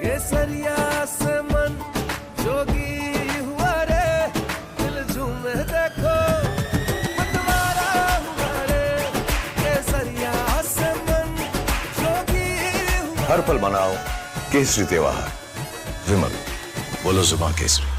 केसरिया से मन जोगी हुआ रे, दिल झूमे देखो मतवारा हुआ रे, केसरिया से मन जोगी हुआ। हर पल मनाओ केसरी त्योहार। विमल, बोलो जुबान Kesari.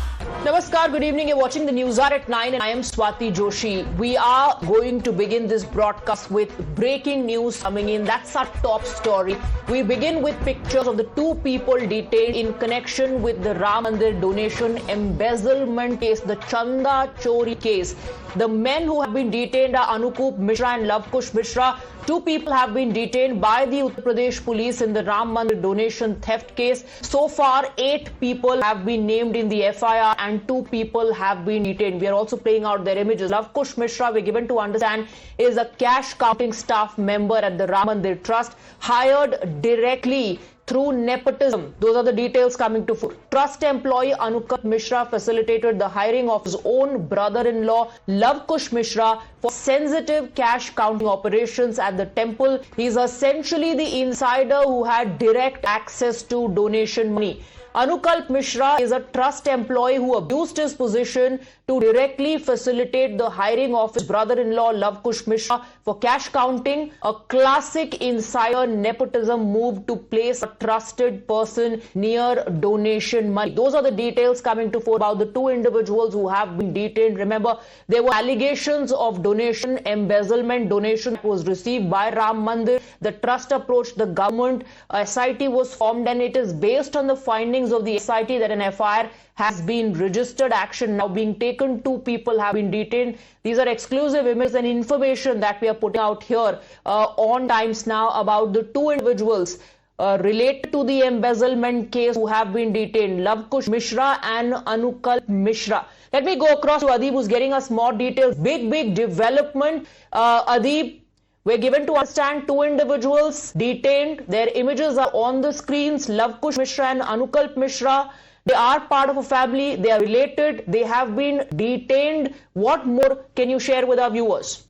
Namaskar, good evening. You're watching the News Hour at 9 and I am Swati Joshi. We are going to begin this broadcast with breaking news coming in. That's our top story. We begin with pictures of the two people detained in connection with the Ram Mandir donation embezzlement case, the Chanda Chori case. The men who have been detained are Anukoop Mishra and Lavkush Mishra. Two people have been detained by the Uttar Pradesh police in the Ram Mandir donation theft case. So far, 8 people have been named in the FIR and 2 people have been detained. We are also playing out their images. Lavkush Mishra, we're given to understand, is a cash counting staff member at the Ram Mandir Trust, hired directly through nepotism. Those are the details coming to fore. Trust employee Anukoop Mishra facilitated the hiring of his own brother-in-law Lavkush Mishra for sensitive cash counting operations at the temple. He's essentially the insider who had direct access to donation money. Anukoop Mishra is a trust employee who abused his position to directly facilitate the hiring of his brother-in-law Lavkush Mishra for cash counting, a classic insider nepotism move to place a trusted person near donation money. Those are the details coming to fore about the two individuals who have been detained. Remember, there were allegations of donation embezzlement. Donation was received by Ram Mandir. The trust approached the government. A SIT was formed and it is based on the findings of the SIT that an FIR has been registered. Action now being taken. 2 people have been detained. These are exclusive images and information that we are putting out here on Times Now about the 2 individuals related to the embezzlement case who have been detained, Lavkush Mishra and Anukoop Mishra. Let me go across to Adib, who's getting us more details. Big development. Adib, we're given to understand 2 individuals detained. Their images are on the screens. Lavkush Mishra and Anukoop Mishra. They are part of a family. They are related. They have been detained. What more can you share with our viewers?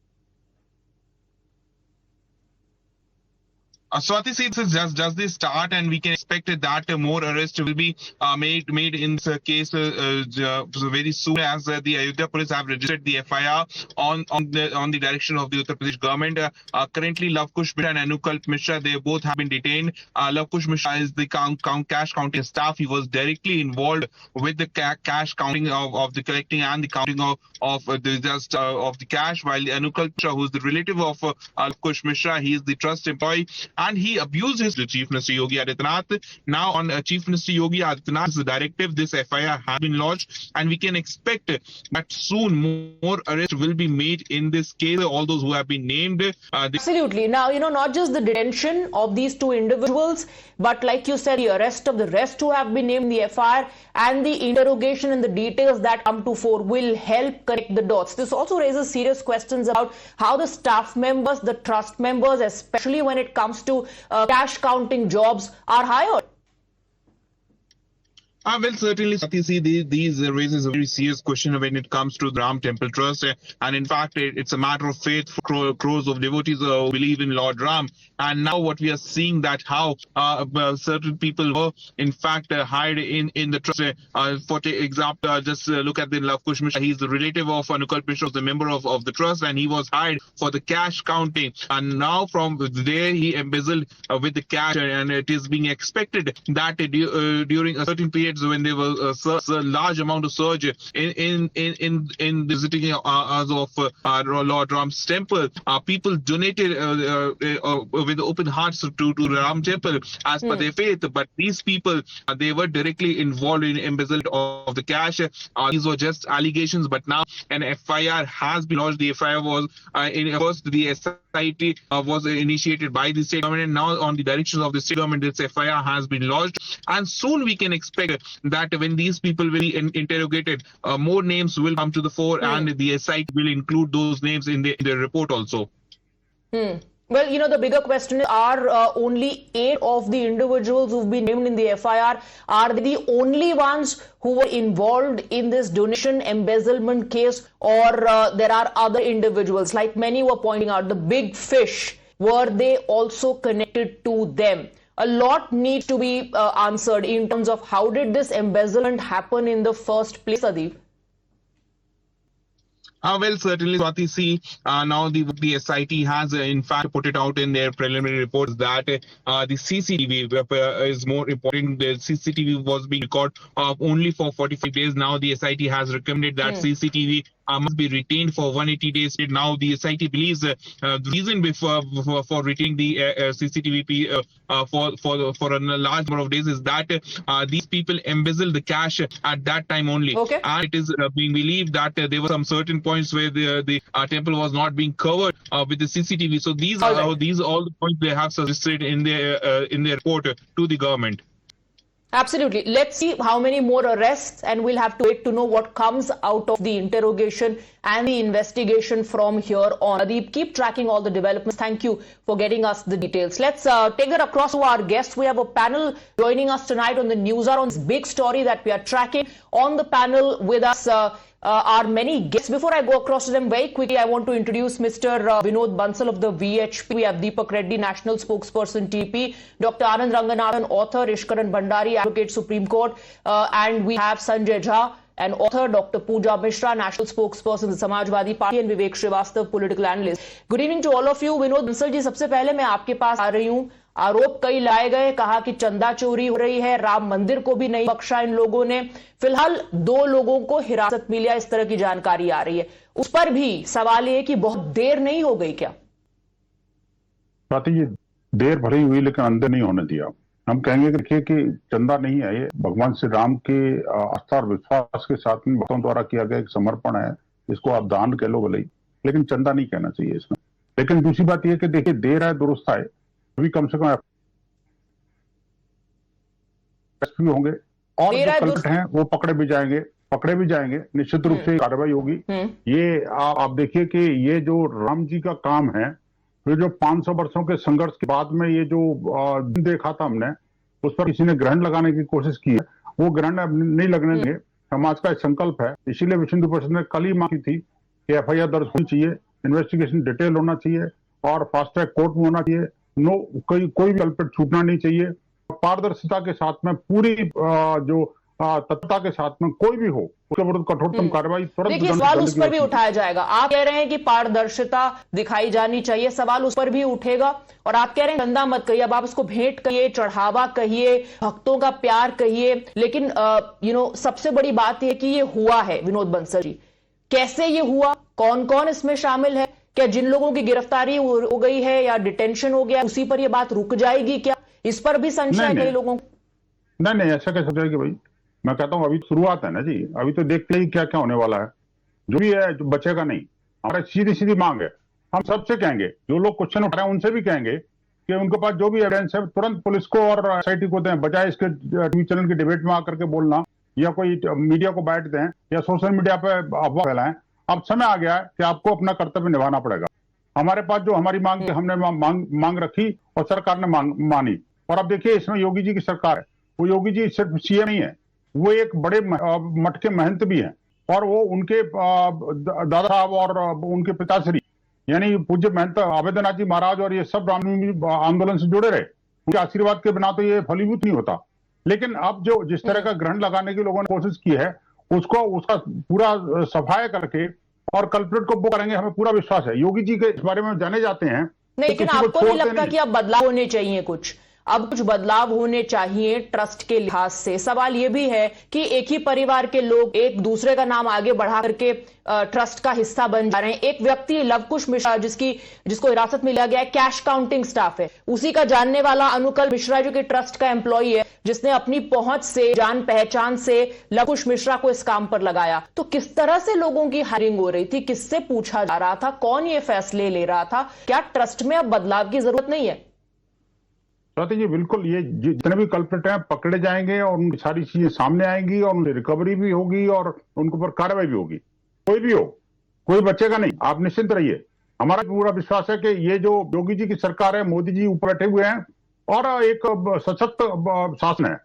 Swati, see, this is just the start, and we can expect that more arrests will be made in this case very soon, as the Ayodhya police have registered the FIR on the direction of the Uttar Pradesh government. Currently, Lavkush Mishra and Anukoop Mishra, they both have been detained. Lavkush Mishra is the cash counting staff. He was directly involved with the cash counting of the collecting and the counting of the cash, while Anukoop Mishra, who is the relative of Lavkush Mishra, he is the trust employee. And he abuses the Chief Minister Yogi Adityanath. Now, on Chief Minister Yogi Adityanath's directive, this FIR has been lodged, and we can expect that soon more arrests will be made in this case. All those who have been named. Absolutely. Now, not just the detention of these 2 individuals, but like you said, the arrest of the rest who have been named in the FIR and the interrogation and the details that come to fore will help connect the dots. This also raises serious questions about how the staff members, the trust members, especially when it comes to cash counting jobs, are hired. Well, certainly, see, these raises a very serious question when it comes to the Ram Temple Trust. And in fact, it's a matter of faith for crores of devotees who believe in Lord Ram. And now what we are seeing that how certain people were, in fact, hired in the trust. For example, just look at the Lavkush Mishra. He's the relative of Anukoop Mishra, the member of the trust, and he was hired for the cash counting. And now from there, he embezzled with the cash, and it is being expected that during a certain period, when there was a large amount of surge in visiting of Lord Ram's temple, people donated with open hearts to Ram Temple as per their faith. But these people, they were directly involved in embezzlement of the cash. These were just allegations, but now an FIR has been lodged. The FIR was first the SIT was initiated by the state government, and now on the directions of the state government, this FIR has been lodged, and soon we can expect that when these people will be interrogated, more names will come to the fore, and the SIT will include those names in the report also. Well, the bigger question is, are only 8 of the individuals who've been named in the FIR, are they the only ones who were involved in this donation embezzlement case, or there are other individuals, like many were pointing out, the big fish, were they also connected to them? a lot needs to be answered in terms of how did this embezzlement happen in the first place, Adeep? Well, certainly, Swati, see, now the SIT has in fact put it out in their preliminary reports that the CCTV is more important. The CCTV was being recorded only for 45 days. Now the SIT has recommended that CCTV must be retained for 180 days. Now the SIT believes the reason for retaining the CCTV for a large number of days is that these people embezzled the cash at that time only. Okay. And it is being believed that there were some certain points where the temple was not being covered with the CCTV. So these are all the points they have suggested in their report to the government. Absolutely. Let's see how many more arrests, and we'll have to wait to know what comes out of the interrogation and the investigation from here on. Adeep, keep tracking all the developments. Thank you for getting us the details. Let's take it across to our guests. We have a panel joining us tonight on the NewsHour on this big story that we are tracking. On the panel with us are many guests. Before I go across to them very quickly, I want to introduce Mr. Vinod Bansal of the VHP. We have Deepak Reddy, National Spokesperson, TP. Dr. Anand Ranganathan, author. Ishkaran Bhandari, Advocate, Supreme Court. And we have Sanjay Jha, an author. Dr. Pooja Mishra, National Spokesperson, the Samajwadi Party. And Vivek Srivastav, Political Analyst. Good evening to all of you. Vinod Bansal जी, सबसे पहले मैं आपके पास आ रही हूँ. आरोप कई लाए गए, कहा कि चंदा चोरी हो रही है, राम मंदिर को भी नहीं बख्शा इन लोगों ने. फिलहाल 2 लोगों को हिरासत में लिया, इस तरह की जानकारी आ रही है. उस पर भी सवाल ये कि बहुत देर नहीं हो गई क्या? बात ये देर भरी हुई लेकिन अंदर नहीं होने दिया. हम कहेंगे कि देखिए कि चंदा नहीं है, ये भगवान श्री राम के आस्था और विश्वास के साथ में भक्तों द्वारा किया गया एक समर्पण है. इसको आप दान कह लो भले ही, लेकिन चंदा नहीं कहना चाहिए इसमें. लेकिन दूसरी बात यह कि देखिए देर है दुरुस्त है. अभी कम से कम एसपी होंगे और जो कल्प्रिट हैं वो पकड़े भी जाएंगे. निश्चित रूप से कार्रवाई होगी. ये आप देखिए कि ये जो राम जी का काम है, ये जो 500 वर्षों के संघर्ष के बाद में ये जो देखा था हमने, उस पर किसी ने ग्रहण लगाने की कोशिश की है. वो ग्रहण नहीं लगने देंगे. समाज का एक संकल्प है. इसीलिए विश्व हिंदू परिषद ने कल ही मांगी थी कि FIR दर्ज होनी चाहिए, इन्वेस्टिगेशन डिटेल होना चाहिए और फास्ट ट्रैक कोर्ट में होना चाहिए. कोई भी कल्प्रिट छूटना नहीं चाहिए. पारदर्शिता के साथ में पूरी जो तत्परता के साथ में कोई भी हो उसके विरुद्ध कठोरतम कार्रवाई तुरंत. देखिए सवाल उस पर भी उठाया जाएगा. आप कह रहे हैं कि पारदर्शिता दिखाई जानी चाहिए, सवाल उस पर भी उठेगा. और आप कह रहे हैं चंदा मत कहिए, अब आप इसको भेंट कहिए, चढ़ावा कहिए, भक्तों का प्यार कहिए. लेकिन सबसे बड़ी बात यह कि ये हुआ है. विनोद बंसल जी, कैसे ये हुआ, कौन कौन इसमें शामिल है, क्या जिन लोगों की गिरफ्तारी हो गई है या डिटेंशन हो गया उसी पर यह बात रुक जाएगी क्या? इस पर भी संशय है कई लोगों को. नहीं ऐसा कैसे हो जाएगी भाई. मैं कहता हूं अभी शुरुआत है ना जी. अभी तो देखते ही क्या क्या होने वाला है. जो भी है जो बचेगा नहीं. हमारी सीधी मांग है. हम सबसे कहेंगे, जो लोग क्वेश्चन उठा रहे हैं उनसे भी कहेंगे कि उनके पास जो भी एविडेंस है तुरंत पुलिस को और SIT को दें, बजाय इसके टीवी चैनल की डिबेट में आकर के बोलना या कोई मीडिया को बैठ दें या सोशल मीडिया पे अफवाह फैलाएं. अब समय आ गया है कि आपको अपना कर्तव्य निभाना पड़ेगा. हमारे पास जो हमारी मांग हमने मांग रखी और सरकार ने मानी. और अब देखिए इसमें योगी जी की सरकार है. वो योगी जी सिर्फ CM नहीं है, वो एक बड़े मठ के महंत भी हैं. और वो उनके दादा साहब और उनके पिताश्री यानी पूज्य महंत आवेदनाथ जी महाराज और ये सब रामनवमी आंदोलन से जुड़े रहे. उनके आशीर्वाद के बिना तो ये फलीभूत नहीं होता. लेकिन अब जो जिस तरह का ग्रहण लगाने की लोगों ने कोशिश की है उसका पूरा सफाया करके और कल्प्रिट को वो करेंगे. हमें पूरा विश्वास है. योगी जी के इस बारे में जाने जाते हैं. नहीं, लेकिन आपको नहीं लगता कि अब बदलाव होने चाहिए? अब कुछ बदलाव होने चाहिए ट्रस्ट के लिहाज से. सवाल यह भी है कि एक ही परिवार के लोग एक दूसरे का नाम आगे बढ़ा करके ट्रस्ट का हिस्सा बन जा रहे हैं. एक व्यक्ति लवकुश मिश्रा जिसको हिरासत में लिया गया है, कैश काउंटिंग स्टाफ है, उसी का जानने वाला अनुकल मिश्रा जो कि ट्रस्ट का एम्प्लॉई है, जिसने अपनी पहुंच से, जान पहचान से लवकुश मिश्रा को इस काम पर लगाया. तो किस तरह से लोगों की हायरिंग हो रही थी, किससे पूछा जा रहा था, कौन ये फैसले ले रहा था? क्या ट्रस्ट में अब बदलाव की जरूरत नहीं है? स्वाति जी बिल्कुल. ये जितने भी कल्प्रिट हैं पकड़े जाएंगे और उनकी सारी चीजें सामने आएंगी और उनकी रिकवरी भी होगी और उनके ऊपर कार्रवाई भी होगी. कोई भी हो, कोई बचेगा नहीं. आप निश्चिंत रहिए. हमारा पूरा विश्वास है कि ये जो योगी जी की सरकार है, मोदी जी ऊपर बैठे हुए हैं और एक सशक्त शासन है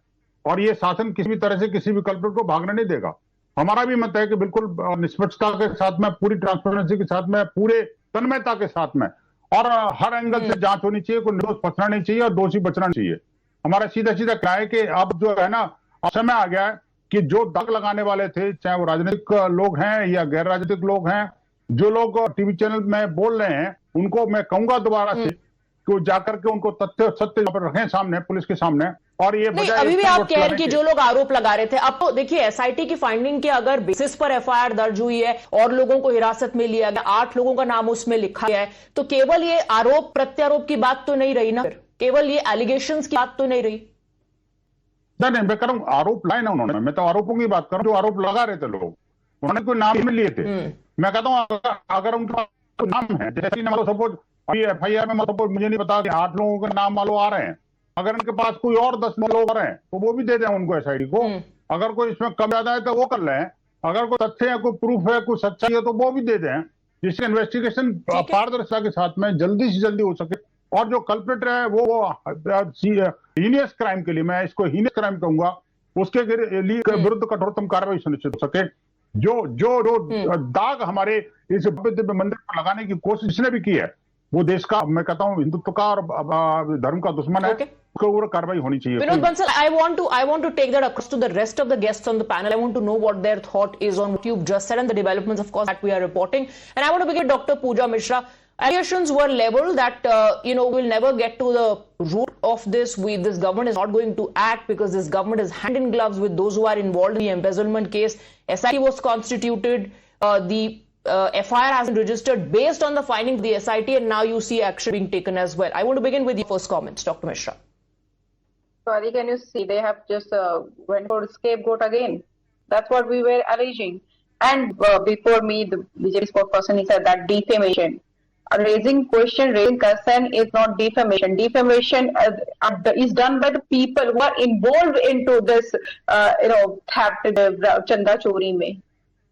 और ये शासन किसी भी तरह से किसी भी कल्प्रिट को भागने नहीं देगा. हमारा भी मत है कि बिल्कुल निष्पक्षता के साथ में, पूरी ट्रांसपेरेंसी के साथ में, पूरे तन्मयता के साथ में और हर एंगल से जांच होनी चाहिए. कोई निर्दोष बचना नहीं चाहिए और दोषी बचना नहीं चाहिए. हमारा सीधा सीधा क्या है कि अब जो है ना, अब समय आ गया है कि जो दाग लगाने वाले थे, चाहे वो राजनीतिक लोग हैं या गैर राजनीतिक लोग हैं, जो लोग टीवी चैनल में बोल रहे हैं, उनको मैं कहूंगा दोबारा से कि वो जाकर के उनको तथ्य सत्य पर रखें सामने, पुलिस के सामने। और ये नहीं, अभी भी आप कह रहे हैं कि जो लोग आरोप लगा रहे थे, अब तो देखिए एसआईटी की फाइंडिंग के अगर बेसिस पर एफआईआर दर्ज हुई है और लोगों को हिरासत में लिया गया, 8 लोगों का नाम उसमें लिखा गया है, तो केवल ये आरोप प्रत्यारोप की बात तो नहीं रही ना, केवल ये एलिगेशंस की बात तो नहीं रही। नहीं, मैं कह रहा हूं आरोप लाए ना उन्होंने, मैं तो आरोपों की बात कर रहा हूं, जो आरोप लगा रहे थे लोग, उन्होंने कोई नाम नहीं लिए थे। मैं कहता हूं अगर उनके पास नाम है, जैसे सपोज अभी एफआईआर में सपोज मुझे नहीं पता कि 8 लोगों के नाम मालूम आ रहे हैं, अगर इनके पास कोई और 10 लोग आ रहे हैं तो वो भी दे दें उनको एसआईटी को। अगर कोई इसमें कम ज्यादा है तो वो कर लें, अगर कोई तथ्य है, कोई प्रूफ है, कोई सच्चाई है तो वो भी दे दें, जिससे इन्वेस्टिगेशन पारदर्शिता के साथ में जल्दी से जल्दी हो सके। और जो कल्प्रिट है वो हीनियस क्राइम के लिए, मैं इसको हीनियस क्राइम कहूंगा, उसके विरुद्ध कठोरतम कार्रवाई सुनिश्चित हो सके। जो दाग हमारे इस दिव्य मंदिर पर लगाने की कोशिश जिसने भी की है, वो देश का, मैं कहता हूं हिंदुत्व का और धर्म का दुश्मन है, उसके ऊपर कार्रवाई होनी चाहिए। Vinod Bansal, I want to take that across to the rest of the guests on the panel. I want to know what their thought is on what you've just said and the developments, of course, that we are reporting. And I want to begin with Dr. Pooja Mishra. Allegations were leveled that we'll never get to the root of this. This government is not going to act because this government is hand in gloves with those who are involved in the embezzlement case. SIT was constituted. The FIR has been registered based on the findings of the SIT, and now you see action being taken as well. I want to begin with your first comments, Dr. Mishra. Sorry, can you see they have just went for scapegoat again? That's what we were alleging. And before me, the BJP spokesperson, he said that defamation. Raising question, raising concern is not defamation. Defamation is done by the people who are involved into this, theft, chanda chori mein.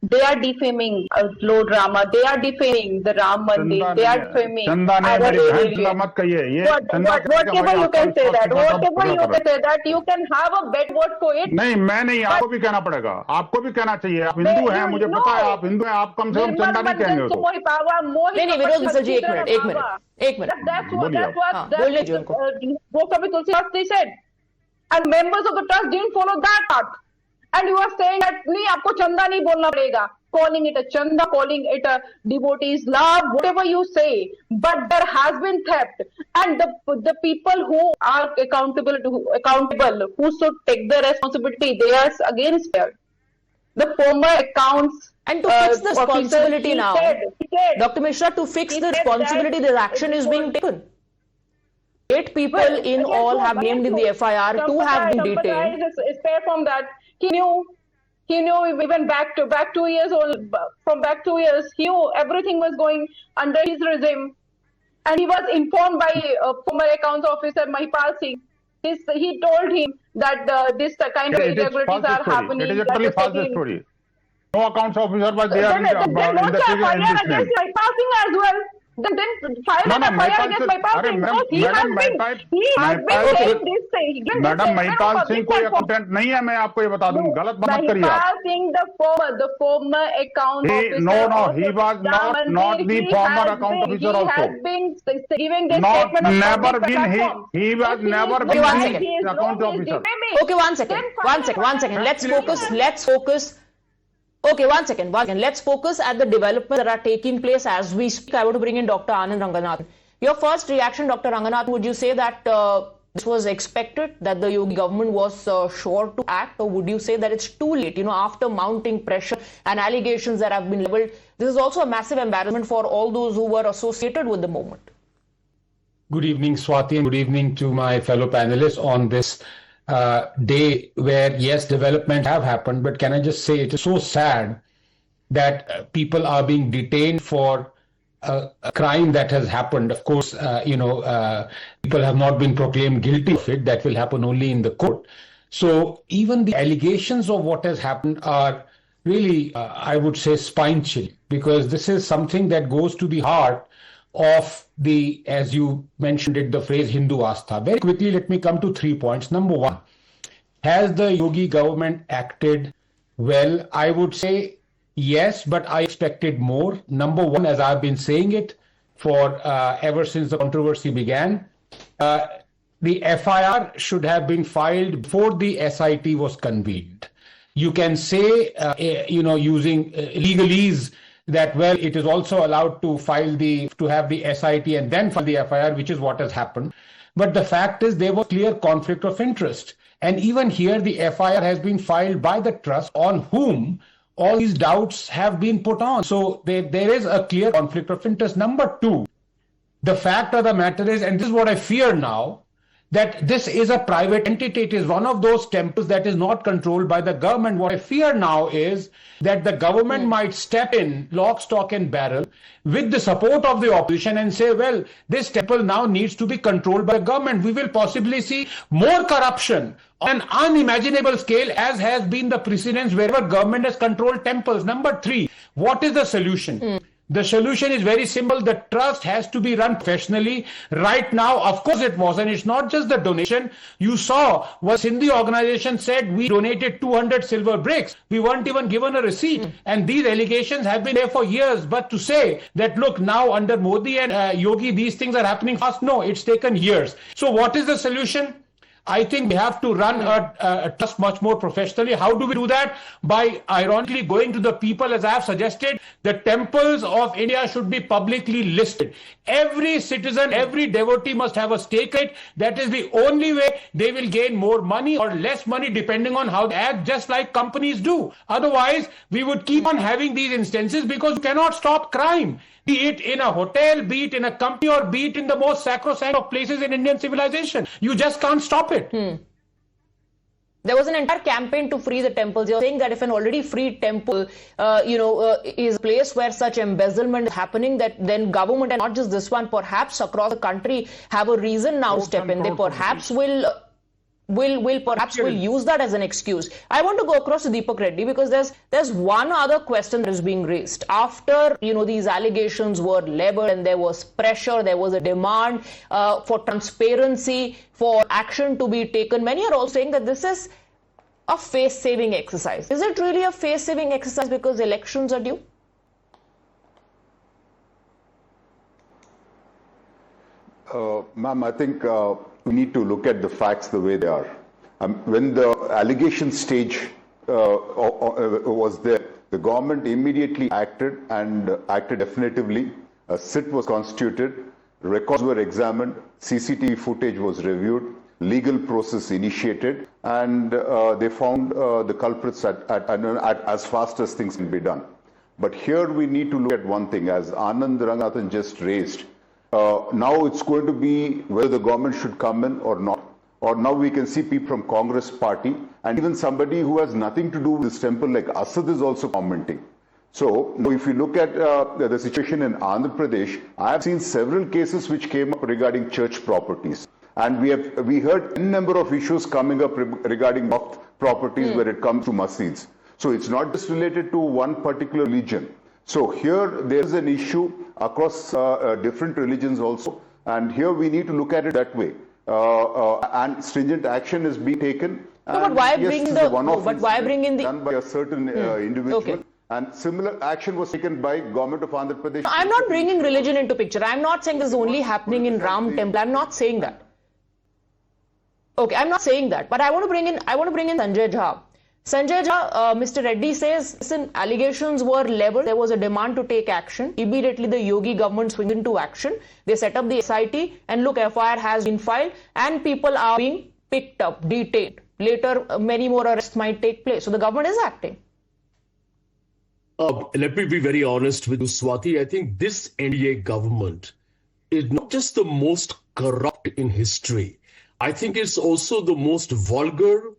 They are defaming low drama. They are defaming the Ram Mandir. They are defaming our religion. Whatever you can say that. Whatever you can say that. You can have a bad word for it. नहीं, मैं नहीं, आपको भी कहना पड़ेगा, आपको भी कहना चाहिए। आप हिंदू हैं, मुझे पता है आप हिंदू हैं, आप कम से कम चंदा नहीं कहेंगे तो। नहीं, विनोद बंसल जी, एक मिनट। बोलिए जी उनको। वो कभी Tulsidas said, and members of the trust didn't follow that path. And you are saying that नहीं, आपको चंदा नहीं बोलना पड़ेगा, calling it a chanda, calling it a devotee's love, whatever you say, but there has been theft, and the people who are accountable, who should take the responsibility, they are against it. The former accounts and to fix the responsibility now, Dr. Mishra, to fix the responsibility, this action is being taken. 8 people in all have named in the FIR, 2 have been detained. It's fair from that. He knew even back 2 years old, from back 2 years, he knew everything was going under his regime. And he was informed by former accounts officer Mahipal Singh. He told him that this kind of irregularities are happening. It is a totally false story. No accounts officer was there in the Mahipal Singh as well. Then file an FIR against Mahipal Singh. He has been saying this thing. Madam, Mahipal Singh कोई accountant नहीं है, मैं आपको ये बता दूं, गलत बात करिए आप। Mahipal Singh, the former account officer. No, he was not the former account officer also. He has been giving this statement. Never been. He was never been the account officer. Okay, one second. Let's focus. Okay, one second. Let's focus at the developments that are taking place as we speak. I want to bring in Dr. Anand Ranganathan. Your first reaction, Dr. Ranganathan, would you say that this was expected, that the Yogi government was sure to act, or would you say that it's too late, after mounting pressure and allegations that have been leveled? This is also a massive embarrassment for all those who were associated with the movement. Good evening, Swati, and good evening to my fellow panelists on this day where, yes, development have happened, but can I just say it is so sad that people are being detained for a crime that has happened. Of course, people have not been proclaimed guilty of it. That will happen only in the court. So even the allegations of what has happened are really, I would say, spine-chilling, because this is something that goes to the heart of the, as you mentioned it, the phrase Hindu Astha. Very quickly, let me come to 3 points. Number one, has the Yogi government acted well? I would say yes, but I expected more. Number one, as I've been saying it for ever since the controversy began, the FIR should have been filed before the SIT was convened. You can say, using legalese that, well, it is also allowed to have the SIT and then file the FIR, which is what has happened. But the fact is there was clear conflict of interest. And even here, the FIR has been filed by the trust on whom all these doubts have been put on. So there is a clear conflict of interest. Number two, the fact of the matter is, and this is what I fear now, that this is a private entity. It is one of those temples that is not controlled by the government. What I fear now is that the government might step in lock, stock and barrel with the support of the opposition and say, well, this temple now needs to be controlled by the government. We will possibly see more corruption on an unimaginable scale, as has been the precedence wherever government has controlled temples. Number three, what is the solution? The solution is very simple. The trust has to be run professionally. Right now, of course it was, and it's not just the donation. You saw what Sindhi organization said, we donated 200 silver bricks. We weren't even given a receipt. And these allegations have been there for years. But to say that, look, now under Modi and Yogi, these things are happening fast. No, it's taken years. So what is the solution? I think we have to run a trust much more professionally. How do we do that? By ironically going to the people, as I have suggested. The temples of India should be publicly listed. Every citizen, every devotee must have a stake in it. That is the only way they will gain more money or less money, depending on how they act, just like companies do. Otherwise, we would keep on having these instances because you cannot stop crime. Be it in a hotel, be it in a company, or be it in the most sacrosanct of places in Indian civilization. You just can't stop it. There was an entire campaign to free the temples. You're saying that if an already free temple, is a place where such embezzlement is happening, that then government, and not just this one, perhaps across the country, have a reason now to step in. They perhaps will use that as an excuse. I want to go across to Deepak Reddy because there's one other question that is being raised. After these allegations were leveled and there was pressure, there was a demand for transparency, for action to be taken. Many are also saying that this is a face-saving exercise. Is it really a face-saving exercise because elections are due? Ma'am, I think we need to look at the facts the way they are. When the allegation stage was there, the government immediately acted and acted definitively. A SIT was constituted, records were examined, CCTV footage was reviewed, legal process initiated, and they found the culprits at as fast as things can be done. But here we need to look at one thing, as Anand Ranganathan just raised. Now it's going to be whether the government should come in or not. Or now we can see people from Congress party and even somebody who has nothing to do with this temple like Asad is also commenting. So now if you look at the situation in Andhra Pradesh, I have seen several cases which came up regarding church properties. And we heard a number of issues coming up regarding properties where it comes to masjids. So it's not just related to one particular religion. So here there is an issue across different religions also, and here we need to look at it that way. And stringent action is being taken. No, but why bring in the done by a certain individual? Okay. And similar action was taken by government of Andhra Pradesh. I'm not bringing religion into picture. I'm not saying this is only happening in Ram Temple. I'm not saying that. Okay, I'm not saying that. But I want to bring in Sanjay Jha. Sanjay Jha, Mr. Reddy says, listen, allegations were leveled. There was a demand to take action. Immediately, the Yogi government swung into action. They set up the SIT, and look, FIR has been filed, and people are being picked up, detained. Later, many more arrests might take place. So the government is acting. Let me be very honest with you, Swati. I think this NDA government is not just the most corrupt in history. I think it's also the most vulgar,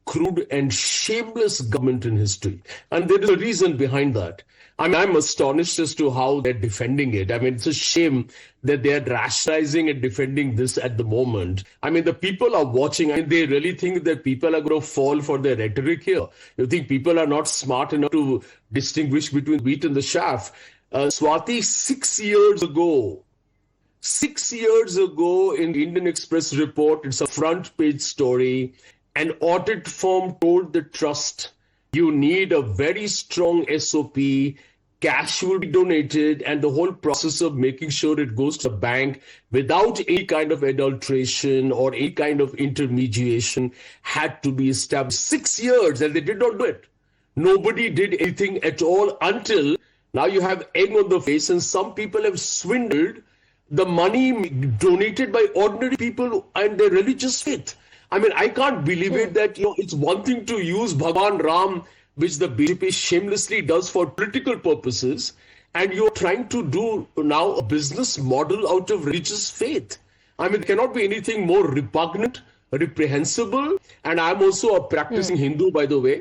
crude and shameless government in history. And there is a reason behind that. I mean, I'm astonished as to how they're defending it. I mean, it's a shame that they're rationalizing and defending this at the moment. I mean, the people are watching. I mean, they really think that people are going to fall for their rhetoric here. You think people are not smart enough to distinguish between wheat and the chaff. Swati, 6 years ago in the Indian Express report, it's a front page story. An audit firm told the trust, you need a very strong SOP. cash will be donated, and the whole process of making sure it goes to the bank without any kind of adulteration or any kind of intermediation had to be established. 6 years, and they did not do it. Nobody did anything at all until now you have egg on the face, and some people have swindled the money donated by ordinary people and their religious faith. I mean, I can't believe it that, it's one thing to use Bhagwan Ram, which the BJP shamelessly does for political purposes, and you're trying to do now a business model out of religious faith. I mean, it cannot be anything more repugnant, reprehensible, and I'm also a practicing Hindu, by the way.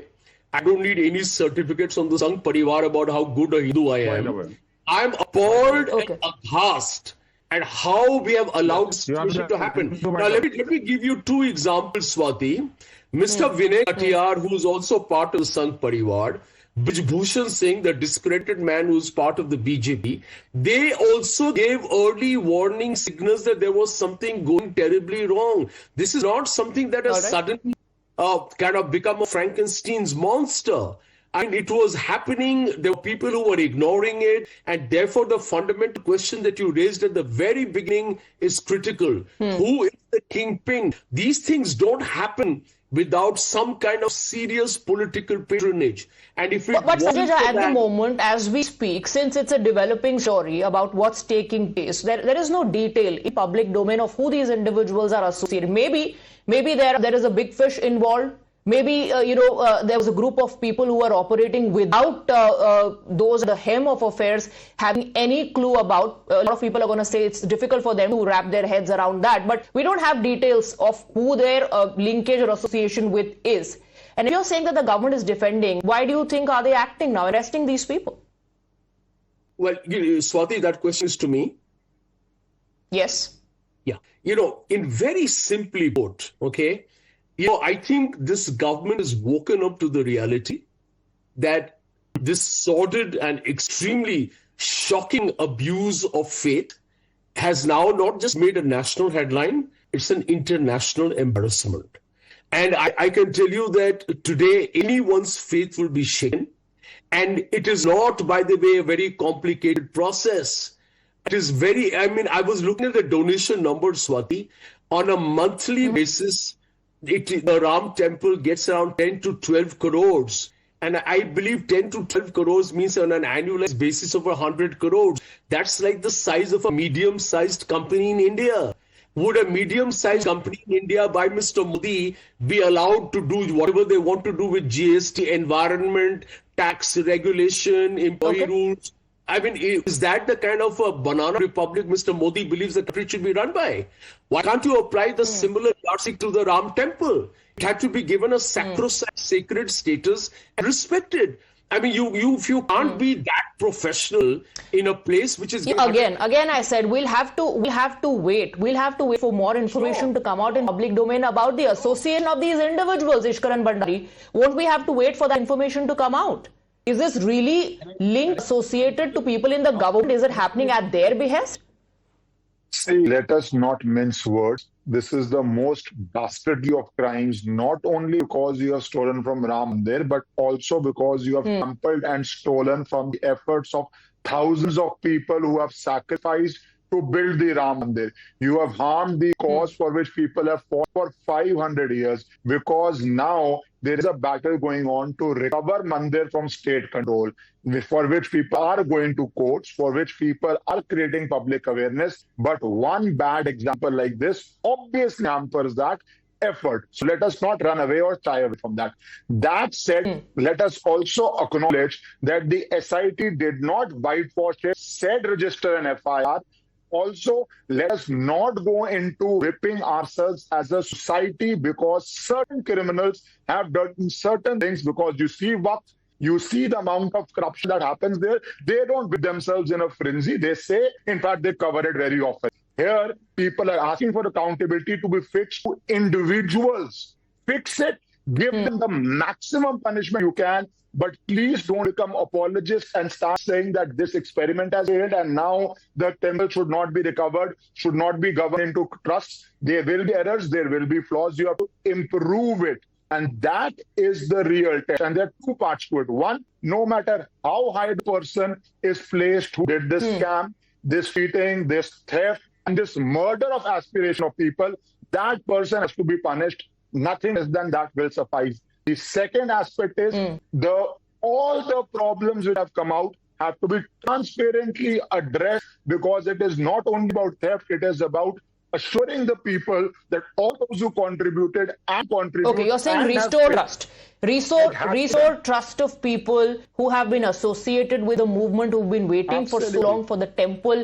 I don't need any certificates on the Sangh Parivar about how good a Hindu I am. I'm appalled and aghast at how we have allowed this situation to happen. Now, let me give you 2 examples, Swati. Mr. Vinay Katiyar, who is also part of the Sangh Parivar, Brij Bhushan Singh, the discredited man who is part of the BJP, they also gave early warning signals that there was something going terribly wrong. This is not something that has suddenly kind of become a Frankenstein's monster. And it was happening. There were people who were ignoring it. And therefore, the fundamental question that you raised at the very beginning is critical. Who is the kingpin? These things don't happen without some kind of serious political patronage. And if it but Sanjay, at the moment, as we speak, since it's a developing story about what's taking place, there is no detail in public domain of who these individuals are associated. Maybe there is a big fish involved. Maybe, there was a group of people who were operating without those at the hem of affairs having any clue about. A lot of people are going to say it's difficult for them to wrap their heads around that. But we don't have details of who their linkage or association with is. And if you're saying that the government is defending, why do you think are they acting now, arresting these people? Well, Swati, that question is to me. Yes. Yeah. In very simply put, okay, I think this government has woken up to the reality that this sordid and extremely shocking abuse of faith has now not just made a national headline, it's an international embarrassment. And I can tell you that today anyone's faith will be shaken. And it is not, by the way, a very complicated process. It is I was looking at the donation numbers, Swati. On a monthly basis, the Ram temple gets around 10 to 12 crores. And I believe 10 to 12 crores means on an annualized basis of 100 crores. That's like the size of a medium-sized company in India. Would a medium-sized company in India by Mr. Modi be allowed to do whatever they want to do with GST, environment, tax regulation, employee rules? I mean, is that the kind of a banana republic Mr. Modi believes the country should be run by? Why can't you apply the similar yardstick to the Ram temple? It had to be given a sacrosanct, sacred status and respected. I mean, if you can't be that professional in a place which is again I said we'll have to wait. We'll have to wait for more information to come out in public domain about the association of these individuals, Ishkaran Bhandari. Won't we have to wait for that information to come out? Is this really linked, associated to people in the government? Is it happening at their behest? See, let us not mince words. This is the most dastardly of crimes, not only because you have stolen from Ram Mandir, but also because you have trampled and stolen from the efforts of thousands of people who have sacrificed to build the Ram Mandir. You have harmed the cause for which people have fought for 500 years, because now there is a battle going on to recover Mandir from state control, for which people are going to courts, for which people are creating public awareness. But one bad example like this obviously hampers that effort. So let us not run away or shy away from that. That said, let us also acknowledge that the SIT did not whitewash it, said register an FIR. Also, let us not go into ripping ourselves as a society because certain criminals have done certain things, because you see the amount of corruption that happens there. They don't put themselves in a frenzy. They say, in fact, they cover it very often. Here, people are asking for accountability to be fixed to individuals. Fix it. Give them the maximum punishment you can. But please don't become apologists and start saying that this experiment has failed and now the temple should not be recovered, should not be governed into trust. There will be errors, there will be flaws. You have to improve it. And that is the real test. And there are two parts to it. One, no matter how high the person is placed who did this scam, this cheating, this theft, and this murder of aspiration of people, that person has to be punished. Nothing less than that will suffice. The second aspect is all the problems which have come out have to be transparently addressed, because it is not only about theft, it is about assuring the people that all those who contributed and contribute. Okay, you're saying restore trust. Restore trust of people who have been associated with the movement, who've been waiting for so long for the temple,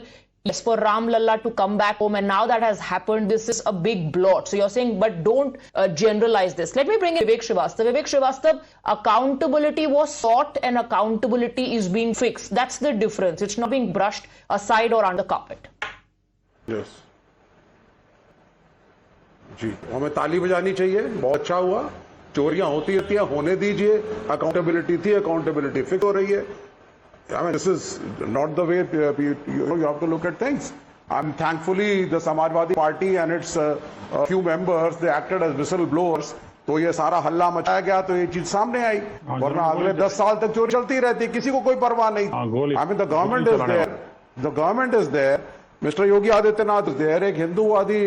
yes, for Ram Lalla to come back home, and now that has happened, this is a big blot. So you're saying, but don't generalize this. Let me bring in Vivek Srivastava. Vivek Srivastava, accountability was sought and accountability is being fixed. That's the difference. It's not being brushed aside or under the carpet. Yes. जी, हमें ताली बजानी चाहिए, बहुत अच्छा हुआ, चोरियां होती रहती हैं, होने दीजिए, अकाउंटेबिलिटी थी, अकाउंटेबिलिटी फिक्स हो रही है. I mean, this is not the way you have to look at things. I'm thankfully the Samajwadi Party and its few members, they acted as whistleblowers. तो ये सारा हल्ला मचाया गया तो ये चीज सामने आई, वरना अगले 10 साल तक चोरी चलती रहती, किसी को कोई परवाह नहीं. I mean, the government is there. The government is there. Mister Yogi Adityanath is there, एक हिंदूवादी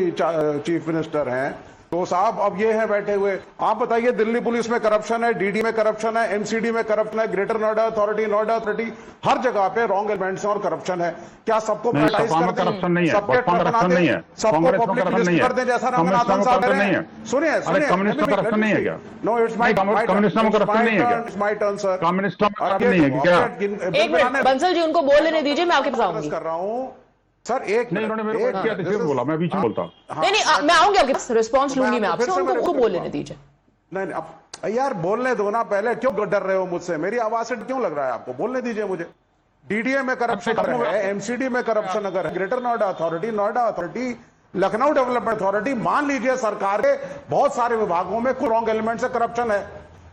चीफ मिनिस्टर हैं, तो साहब अब ये हैं बैठे हुए. आप बताइए, दिल्ली पुलिस में करप्शन है, डीडी में करप्शन है, एमसीडी में करप्शन है, ग्रेटर नोएडा अथॉरिटी, हर जगह पे रॉन्ग एलिमेंट्स और करप्शन है. क्या सबको प्राइवेटाइज कर दें? करप्शन नहीं है, सबके करप्शन नहीं है, सबको पब्लिक लिस्ट कर दें, जैसा रंगनाथन साहब कह रहे हैं. सुनिए, कम्युनिस्ट में करप्शन नहीं है क्या? नो, इट्स माय कम्युनिस्ट में करप्शन नहीं है क्या? It's my turn sir. Communist में करप्शन नहीं है क्या? एक मिनट बंसल जी, उनको बोल लेने दीजिए, मैं आपके पास आऊंगी. कर रहा हूं सर. एक नहीं, उन्होंने मेरे को किया था, इसलिए बोला, मैं बीच में बोलता. नहीं, मैं आऊंगी आपके पास, रिस्पॉन्स लूंगी मैं आपसे, उनको बोल लेने दीजिए. नहीं, अब यार बोलने दो ना, पहले क्यों डर रहे हो मुझसे? मेरी आवाज से क्यों लग रहा है आपको? बोलने दीजिए मुझे. डीडीए में करप्शन अगर है, एमसीडी में करप्शन अगर है, greater Noida authority, Lucknow development authority, मान लीजिए सरकार के बहुत सारे विभागों में कुछ रॉन्ग एलिमेंट से करप्शन है,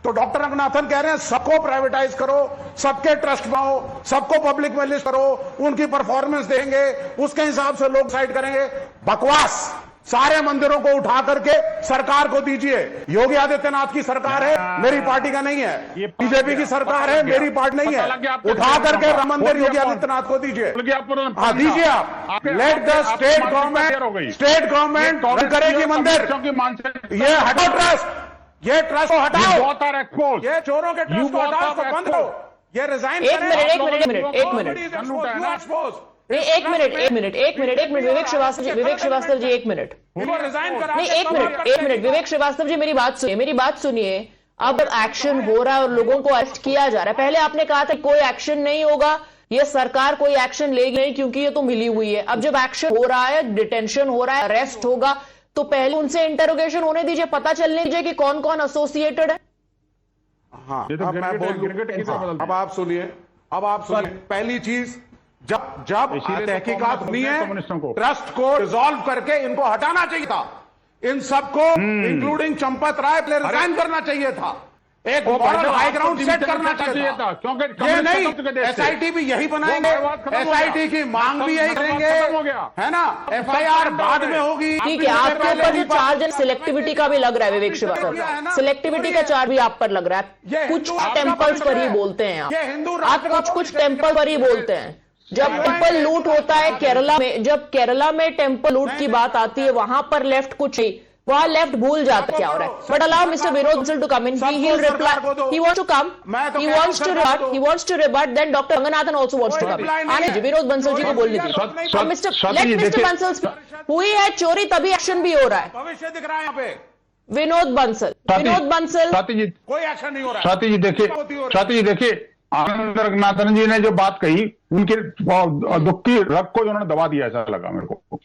तो डॉक्टर रंगनाथन कह रहे हैं सबको प्राइवेटाइज करो, सबके ट्रस्ट बनाओ, सबको पब्लिक में लिस्ट करो, उनकी परफॉर्मेंस देंगे, उसके हिसाब से लोग साइड करेंगे. बकवास. सारे मंदिरों को उठा करके सरकार को दीजिए. योगी आदित्यनाथ की सरकार है, मेरी पार्टी का नहीं है. बीजेपी की सरकार है, मेरी पार्टी नहीं है. उठा करके राम मंदिर योगी आदित्यनाथ को दीजिए. हाँ, दीजिए आप. लेट द स्टेट गवर्नमेंट करेगी मंदिर. ये हटाओ ट्रस्ट, ये ट्रस्ट को हटाओ, ये चोरों के ट्रस्ट को हटाओ, तो बंद करो. ये रिजाइन एक मिनट विवेक श्रीवास्तव जी एक मिनट. नहीं, एक मिनट विवेक श्रीवास्तव जी, मेरी बात सुनिए. अब एक्शन हो रहा है और लोगों को अरेस्ट किया जा रहा है. पहले आपने कहा था कोई एक्शन नहीं होगा, ये सरकार कोई एक्शन लेगी नहीं क्योंकि ये तो मिली हुई है. अब जब एक्शन हो रहा है, डिटेंशन हो रहा है, अरेस्ट होगा, तो पहले उनसे इंटरोगेशन होने दीजिए, पता चलने दीजिए कि कौन कौन एसोसिएटेड है. हाँ, अब मैं बोल. अब आप सुनिए. पहली चीज, जब तहकीकात हुई है, ट्रस्ट को डिसॉल्व करके इनको हटाना चाहिए था. इन सबको इंक्लूडिंग चंपत राय पहले रिजाइन करना चाहिए था. एक मॉरल हाई ग्राउंड सेट करना चाहिए था. ये नहीं, एसआईटी भी यही बनाएंगे, एसआईटी की मांग भी यही करेंगे, है ना. एफआईआर बाद में होगी. ठीक है, आपके ऊपर जो चार्ज है सिलेक्टिविटी का भी लग रहा है विवेक श्रीवास्तव, सिलेक्टिविटी का चार्ज भी आप पर लग रहा है. कुछ टेम्पल्स पर ही बोलते हैं आप कुछ टेम्पल पर ही बोलते हैं. जब टेम्पल लूट होता है केरला में, जब केरला में टेम्पल लूट की बात आती है, वहां पर लेफ्ट कुछ ही, वहां लेफ्ट भूल जाता क्या हो रहा है. But allow mister Vinod Bansal to come in. He will reply. He wants to come. He wants to rebut. Then Dr. Ranganathan also wants to come. आने दीजिए, विनोद बंसल जी को बोलने दीजिए. मिस्टर बंसल हुई है चोरी, तभी एक्शन भी हो रहा है. भविष्य दिख रहा है यहाँ पे. विनोद बंसल कोई एक्शन नहीं हो रहा है. स्वाति जी देखिए, आनंद रंगनाथन जी ने जो बात कही, उनके दुख की रग को उन्होंने दबा दिया, ऐसा लगा मेरे को.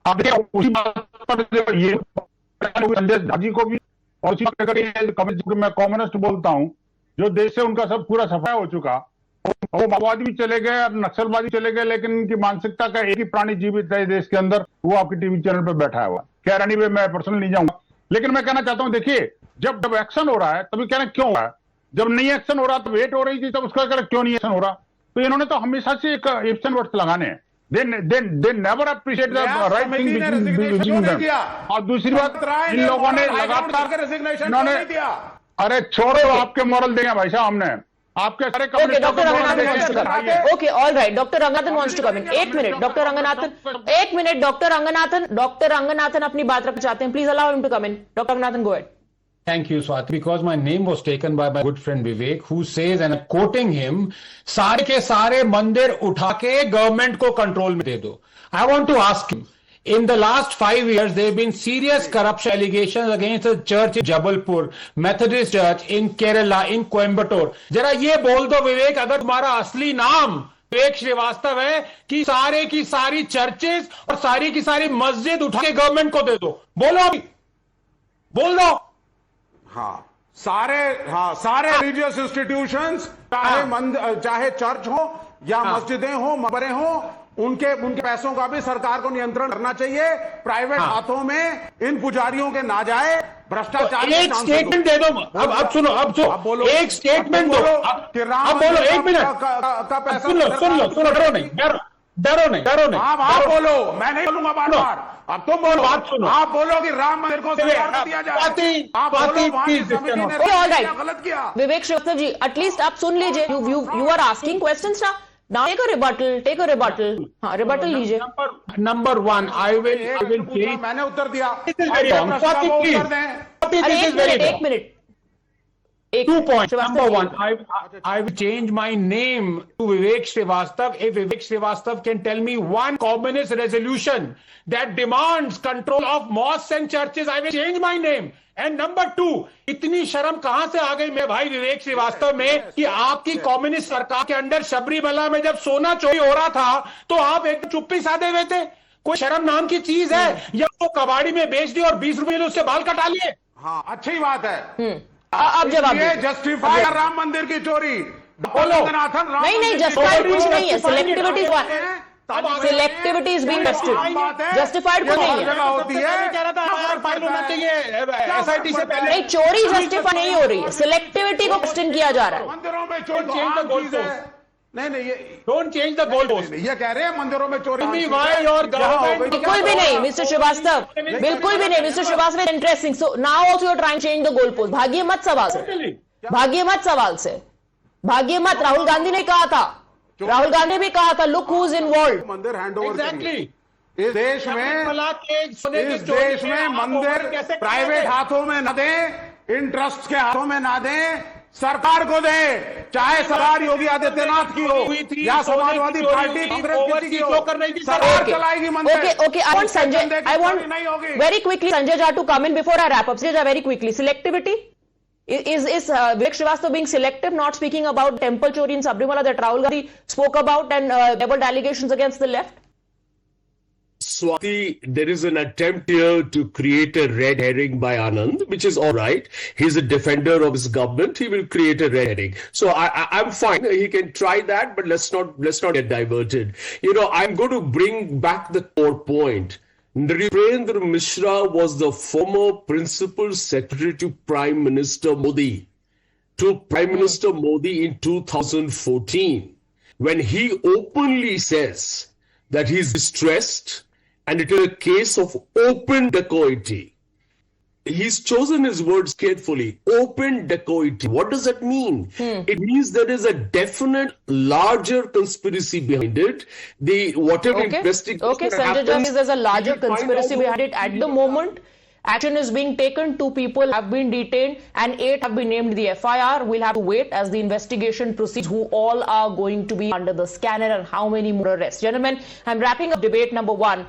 आप देखिए, उसी बात पर ये संजय झा जी को भी, और उसी मैं कम्युनिस्ट बोलता हूं, जो देश से उनका सब पूरा सफाया हो चुका, वो माओवादी भी चले गए, नक्सलवादी चले गए, लेकिन उनकी मानसिकता का एक ही प्राणी जीवित है देश के अंदर, वो आपके टीवी चैनल पर बैठा हुआ. कैरानी में मैं पर्सनल नहीं जाऊंगा, लेकिन मैं कहना चाहता हूं, देखिए, जब एक्शन हो रहा है तभी कहना क्यों हो रहा है. जब नहीं एक्शन हो रहा तो वेट हो रही थी, तब उसका क्यों नहीं एक्शन हो रहा. तो इन्होंने तो हमेशा से एक एब्सेंट वर्ड्स लगाने हैं. they never appreciate the न्यास right thing समिति ने which resignation is क्यों नहीं done. दिया? और दूसरी बात, राय इन लोगों ने हाईकोर्ट लगातार करके resignation इन्होंने क्यों नहीं दिया? अरे छोड़ो, आपके मॉरल देंगे भाई साहब हमने, आपके सारे Okay, Dr. Ranganathan wants to come. Right. Okay, all right. Dr. Ranganathan wants to come in. 1 minute, Dr. Ranganathan. 1 minute, Dr. Ranganathan. Dr. Ranganathan अपनी बात रखना चाहते हैं. Please allow him to come in. Dr. Ranganathan, go ahead. Thank you, Swati. Because my name was taken by my good friend Vivek, who says, and I'm quoting him, सारे के सारे मंदिर उठा के गवर्नमेंट को कंट्रोल में दे दो. I want to ask him, in the last 5 years, there have been serious corruption allegations against the church in Jabalpur, Methodist Church in Kerala, in Coimbatore. जरा ये बोल दो विवेक, अगर तुम्हारा असली नाम विवेक श्रीवास्तव है, कि सारे की सारी चर्चेस और सारी की सारी मस्जिद उठा के गवर्नमेंट को दे दो. बोलो अभी, बोल दो. सारे रिलीजियस इंस्टीट्यूशंस, चाहे चर्च हो या मस्जिदें हो, मकबरे हो, उनके पैसों का भी सरकार को नियंत्रण करना चाहिए. प्राइवेट हाथों में इन पुजारियों के ना जाए. भ्रष्टाचार एक स्टेटमेंट दे दो. अब सुनो, एक स्टेटमेंट दो. अब बोलो, 1 मिनट का पैसा सुन लो, डरो नहीं. आप बोलो, मैं नहीं बोलूंगा बार. अब तुम बोलो, बात सुनो. आप बोलो कि राम मंदिर को सरकार दिया जाए. आप बोलो वहां की समिति ने all right. गलत किया. Vivek Shrivastava ji, at least आप सुन लीजिए. You are asking questions now. Now take a rebuttal. हाँ, rebuttal लीजिए. Number one, I will change. मैंने उत्तर दिया. This is very wrong. Swati, please. This is very wrong. 1 minute. 2 points. Shrivastava Number ji. one, I will change my name to Vivek Srivastav if Vivek Srivastav can tell me one communist resolution that demands control of mosques and churches. I will change my name. And number two, इतनी शर्म कहां से आ गई मैं भाई विवेक श्रीवास्तव में कि आपकी कम्युनिस्ट सरकार के अंदर शबरीमला में जब सोना चोरी हो रहा था तो आप एक चुप्पी साधे हुए थे. कोई शर्म नाम की चीज है? या वो कबाड़ी में बेच दी और 20 रुपए में उससे बाल कटा लिए? हाँ, अच्छी बात है. अब जवाब ये दीजिए. जस्टिफाई राम मंदिर की चोरी. नहीं, जस्टिफाइड कुछ नहीं है. Selectivity is being tested. Justified कुछ नहीं है. होती है. फाइल होना चाहिए SIT से पहले. नहीं, चोरी जस्टिफाई नहीं हो रही है. सिलेक्टिविटी को क्वेश्चन किया जा रहा है. मंदिरों में चोरी Change the goalpost. नहीं, ये Don't change the goalpost. ये कह रहे हैं मंदिरों में चोरी. Tell me why your government. बिल्कुल भी नहीं मिस्टर श्रीवास्तव, बिल्कुल भी नहीं mister Srivastava. Interesting. So now also you are trying change the goal post. भागिए मत सवाल से. भागिए मत. राहुल गांधी ने कहा था. राहुल गांधी भी कहा था, लुक हु इज इन्वॉल्व्ड. मंदिर हैंड ओवर. Exactly. इस देश में मंदिर प्राइवेट हाथों में न दें, इन ट्रस्ट के हाथों में ना दें, सरकार को दें. चाहे सरकार योगी आदित्यनाथ की हो या समाजवादी पार्टी कांग्रेस की हो, सरकार चलाएगी मंदिर. Okay. I want Sanjay. I want very quickly Sanjay Jha to come in before I wrap up. Sanjay Jha, very quickly. Selectivity. Is Vivek Srivastava being selective, not speaking about temple chori in Sabrimala that Rahul Gandhi spoke about and leveled allegations against the left? Swati, there is an attempt here to create a red herring by Anand, which is all right. He's a defender of his government. He will create a red herring. So I'm fine. He can try that, but let's not get diverted. I'm going to bring back the core point. Nripendra Mishra was the former principal secretary to Prime Minister Modi. In 2014, when he openly says that he's distressed and it is a case of open dacoity. He's chosen his words carefully. Open dacoity. What does that mean? It means there is a definite larger conspiracy behind it. Whatever investigation Sanjay Jha says there's a larger conspiracy behind it. At the moment, action is being taken. 2 people have been detained and 8 have been named the FIR. We'll have to wait as the investigation proceeds who all are going to be under the scanner and how many more arrests. Gentlemen, I'm wrapping up debate number 1.